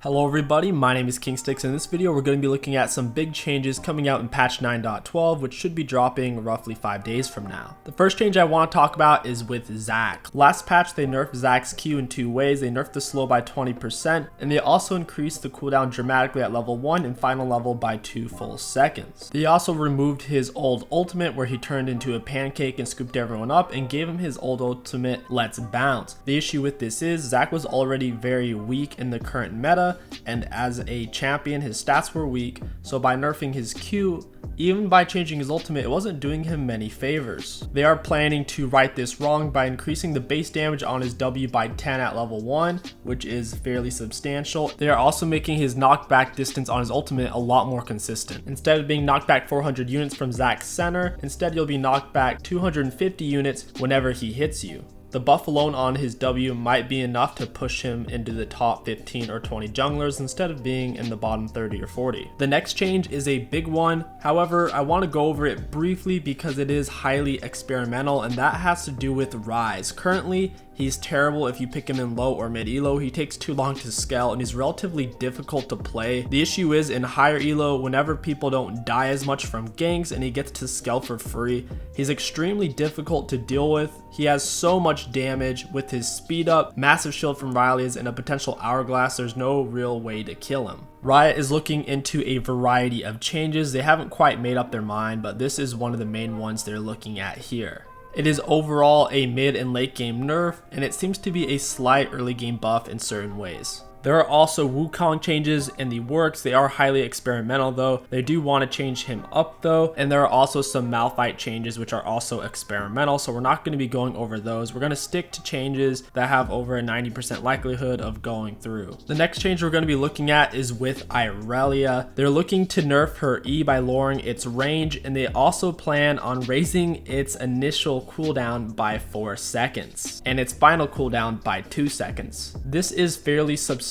Hello everybody, my name is KingStix. In this video we're going to be looking at some big changes coming out in patch 9.12, which should be dropping roughly 5 days from now. The first change I want to talk about is with Zac. Last patch they nerfed Zac's Q in two ways. They nerfed the slow by 20% and they also increased the cooldown dramatically at level 1 and final level by 2 full seconds. They also removed his old ultimate where he turned into a pancake and scooped everyone up and gave him his old ultimate Let's Bounce. The issue with this is Zac was already very weak in the current meta, and as a champion his stats were weak, so by nerfing his Q, even by changing his ultimate, it wasn't doing him many favors. They are planning to right this wrong by increasing the base damage on his W by 10 at level 1, which is fairly substantial. They are also making his knockback distance on his ultimate a lot more consistent. Instead of being knocked back 400 units from Zac's center, instead you'll be knocked back 250 units whenever he hits you. The buff alone on his W might be enough to push him into the top 15 or 20 junglers instead of being in the bottom 30 or 40. The next change is a big one. However, I want to go over it briefly because it is highly experimental, and that has to do with Ryze. Currently, he's terrible if you pick him in low or mid elo. He takes too long to scale and he's relatively difficult to play. The issue is in higher elo, whenever people don't die as much from ganks and he gets to scale for free, he's extremely difficult to deal with. He has so much damage with his speed up, massive shield from Irelia's, and a potential hourglass. There's no real way to kill him. Riot is looking into a variety of changes. They haven't quite made up their mind, but this is one of the main ones they're looking at here. It is overall a mid and late game nerf, and it seems to be a slight early game buff in certain ways. There are also Wukong changes in the works. They are highly experimental though. They do want to change him up though, and there are also some Malphite changes which are also experimental, so we're not going to be going over those. We're going to stick to changes that have over a 90% likelihood of going through. The next change we're going to be looking at is with Irelia. They're looking to nerf her E by lowering its range, and they also plan on raising its initial cooldown by 4 seconds and its final cooldown by 2 seconds. This is fairly substantial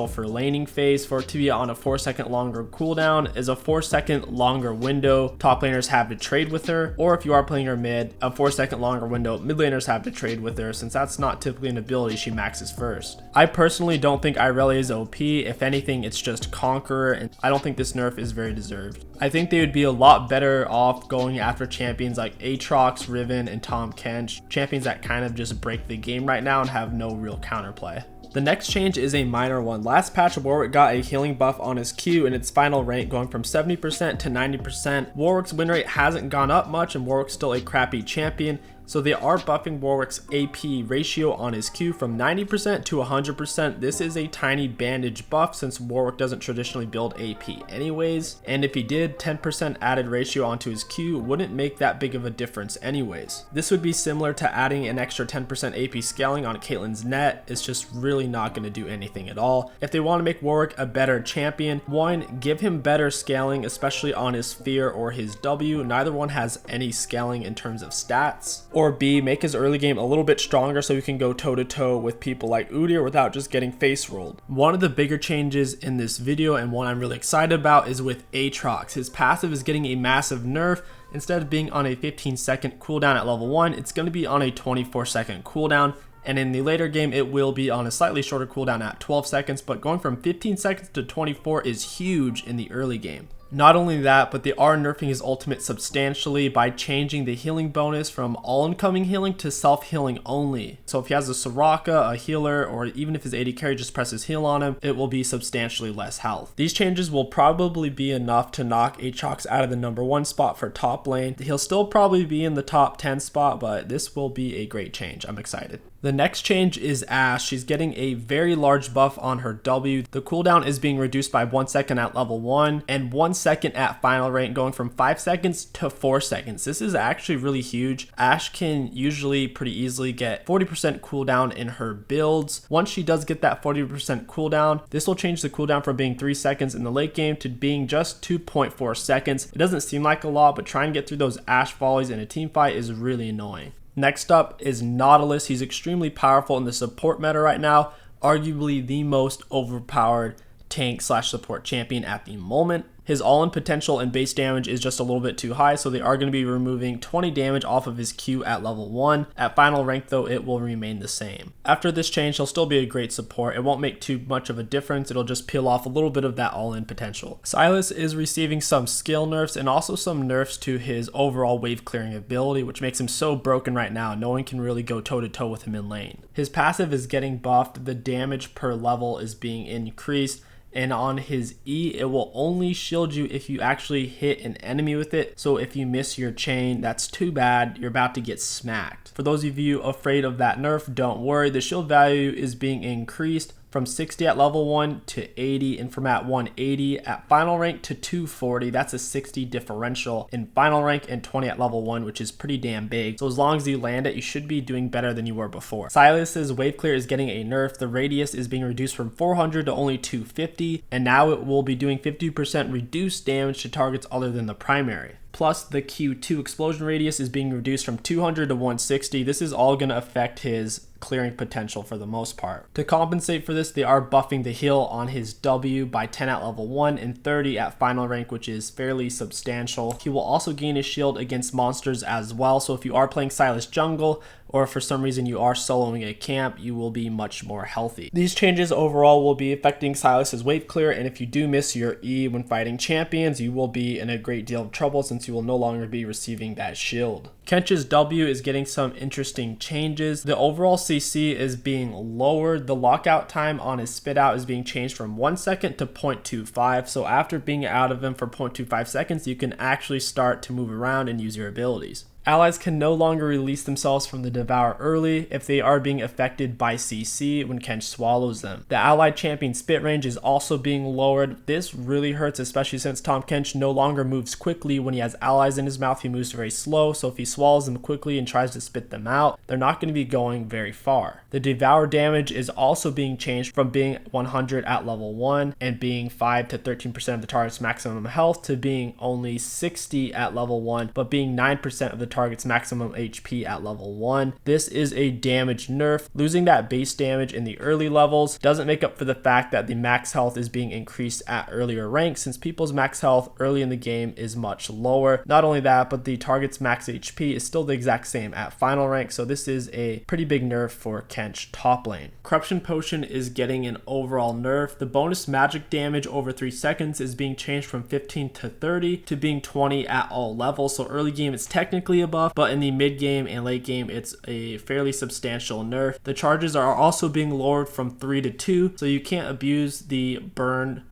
for laning phase. For it to be on a 4-second longer cooldown is a 4-second longer window top laners have to trade with her, or if you are playing her mid, a 4-second longer window mid laners have to trade with her, since that's not typically an ability she maxes first. I personally don't think Irelia is OP. If anything, it's just Conqueror, and I don't think this nerf is very deserved. I think they would be a lot better off going after champions like Aatrox, Riven, and TAHM KENCH, champions that kind of just break the game right now and have no real counterplay. The next change is a minor one. Last patch, Warwick got a healing buff on his Q in its final rank, going from 70% to 90%. Warwick's win rate hasn't gone up much and Warwick's still a crappy champion, so they are buffing Warwick's AP ratio on his Q from 90% to 100%. This is a tiny bandage buff since Warwick doesn't traditionally build AP anyways, and if he did, 10% added ratio onto his Q wouldn't make that big of a difference anyways. This would be similar to adding an extra 10% AP scaling on Caitlyn's net. It's just really not going to do anything at all. If they want to make Warwick a better champion, 1, give him better scaling, especially on his Sphere or his W. Neither one has any scaling in terms of stats. Or B, make his early game a little bit stronger so he can go toe to toe with people like Udyr without just getting face rolled. One of the bigger changes in this video, and one I'm really excited about, is with Aatrox. His passive is getting a massive nerf. Instead of being on a 15-second cooldown at level 1, it's going to be on a 24-second cooldown. And in the later game, it will be on a slightly shorter cooldown at 12 seconds, but going from 15 seconds to 24 is huge in the early game. Not only that, but they are nerfing his ultimate substantially by changing the healing bonus from all incoming healing to self-healing only. So if he has a Soraka, a healer, or even if his AD carry just presses heal on him, it will be substantially less health. These changes will probably be enough to knock Aatrox out of the number 1 spot for top lane. He'll still probably be in the top 10 spot, but this will be a great change. I'm excited. The next change is Ashe. She's getting a very large buff on her W. The cooldown is being reduced by 1 second at level 1 and 1 second at final rank, going from 5 seconds to 4 seconds. This is actually really huge. Ashe can usually pretty easily get 40% cooldown in her builds. Once she does get that 40% cooldown, this will change the cooldown from being 3 seconds in the late game to being just 2.4 seconds. It doesn't seem like a lot, but trying to get through those Ashe volleys in a team fight is really annoying. Next up is Nautilus. He's extremely powerful in the support meta right now, arguably the most overpowered tank/support champion at the moment. His all-in potential and base damage is just a little bit too high, so they are going to be removing 20 damage off of his Q at level 1. At final rank though, it will remain the same. After this change, he'll still be a great support. It won't make too much of a difference. It'll just peel off a little bit of that all-in potential. Sylas is receiving some skill nerfs and also some nerfs to his overall wave clearing ability, which makes him so broken right now. No one can really go toe-to-toe with him in lane. His passive is getting buffed. The damage per level is being increased. And on his E, it will only shield you if you actually hit an enemy with it. So if you miss your chain, that's too bad. You're about to get smacked. For those of you afraid of that nerf, don't worry. The shield value is being increased from 60 at level 1 to 80, and from at 180 at final rank to 240. That's a 60 differential in final rank and 20 at level 1, which is pretty damn big. So as long as you land it, you should be doing better than you were before. Sylas's wave clear is getting a nerf. The radius is being reduced from 400 to only 250, and now it will be doing 50% reduced damage to targets other than the primary. Plus the Q2 explosion radius is being reduced from 200 to 160. This is all going to affect his clearing potential for the most part. To compensate for this, they are buffing the heal on his W by 10 at level 1 and 30 at final rank, which is fairly substantial. He will also gain his shield against monsters as well, so if you are playing Sylas jungle, or if for some reason you are soloing a camp, you will be much more healthy. These changes overall will be affecting Sylas's wave clear, and if you do miss your E when fighting champions, you will be in a great deal of trouble since you will no longer be receiving that shield. Kench's W is getting some interesting changes. The overall CC is being lowered. The lockout time on his spit out is being changed from 1 second to 0.25. So after being out of him for 0.25 seconds, you can actually start to move around and use your abilities. Allies can no longer release themselves from the Devour early if they are being affected by CC when Kench swallows them. The allied champion spit range is also being lowered. This really hurts, especially since TAHM Kench no longer moves quickly. When he has allies in his mouth, he moves very slow, so if he swallows them quickly and tries to spit them out, they're not going to be going very far. The Devour damage is also being changed from being 100 at level 1 and being 5 to 13% of the target's maximum health to being only 60 at level 1, but being 9% of the target's maximum HP at level 1. This is a damage nerf. Losing that base damage in the early levels doesn't make up for the fact that the max health is being increased at earlier ranks, since people's max health early in the game is much lower. Not only that, but the target's max HP is still the exact same at final rank, so this is a pretty big nerf for Kench top lane. Corruption Potion is getting an overall nerf. The bonus magic damage over 3 seconds is being changed from 15 to 30 to being 20 at all levels. So early game it's technically a buff, but in the mid game and late game it's a fairly substantial nerf. The charges are also being lowered from 3 to 2, so you can't abuse the burn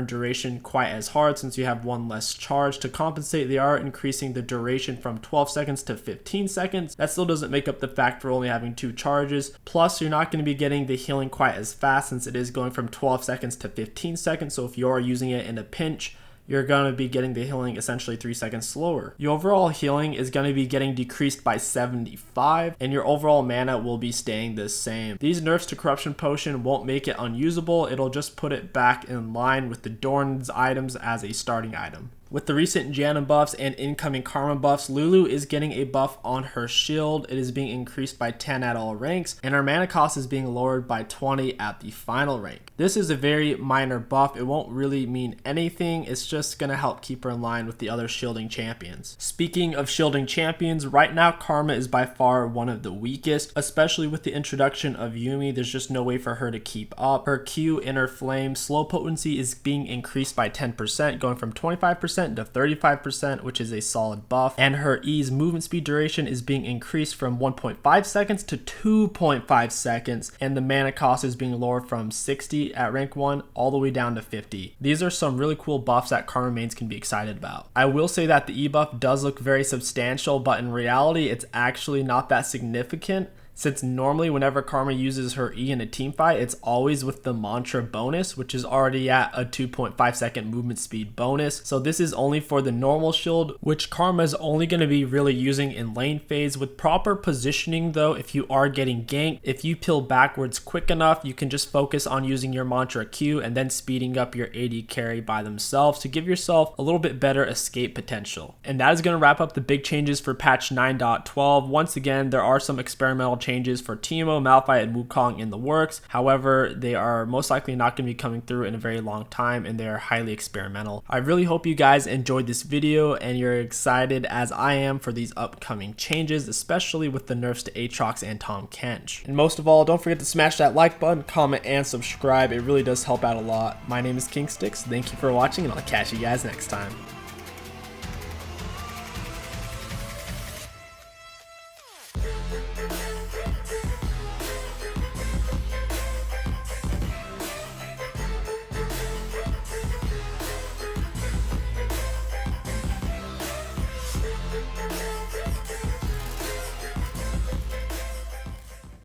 duration quite as hard since you have one less charge. To compensate, they are increasing the duration from 12 seconds to 15 seconds. That still doesn't make up the fact for only having 2 charges. Plus, you're not going to be getting the healing quite as fast since it is going from 12 seconds to 15 seconds. So if you're using it in a pinch, you're going to be getting the healing essentially 3 seconds slower. Your overall healing is going to be getting decreased by 75, and your overall mana will be staying the same. These nerfs to Corruption Potion won't make it unusable. It'll just put it back in line with the Dorn's items as a starting item. With the recent Janna buffs and incoming Karma buffs, Lulu is getting a buff on her shield. It is being increased by 10 at all ranks, and her mana cost is being lowered by 20 at the final rank. This is a very minor buff. It won't really mean anything. It's just going to help keep her in line with the other shielding champions. Speaking of shielding champions, right now Karma is by far one of the weakest, especially with the introduction of Yuumi. There's just no way for her to keep up. Her Q in her flame slow potency is being increased by 10%, going from 25% to 35%, which is a solid buff, and her E's movement speed duration is being increased from 1.5 seconds to 2.5 seconds, and the mana cost is being lowered from 60 at rank 1 all the way down to 50. These are some really cool buffs that Karma mains can be excited about. I will say that the E buff does look very substantial, but in reality it's actually not that significant, since normally whenever Karma uses her E in a team fight, it's always with the mantra bonus, which is already at a 2.5 second movement speed bonus. So this is only for the normal shield, which Karma is only going to be really using in lane phase. With proper positioning though, if you are getting ganked, if you peel backwards quick enough, you can just focus on using your mantra Q and then speeding up your AD carry by themselves to give yourself a little bit better escape potential. And that is going to wrap up the big changes for patch 9.12. Once again, there are some experimental changes for Teemo, Malphite, and Wukong in the works. However, they are most likely not going to be coming through in a very long time, and they are highly experimental. I really hope you guys enjoyed this video and you're excited as I am for these upcoming changes, especially with the nerfs to Aatrox and TAHM KENCH. And most of all, don't forget to smash that like button, comment, and subscribe. It really does help out a lot. My name is KingStix. Thank you for watching, and I'll catch you guys next time.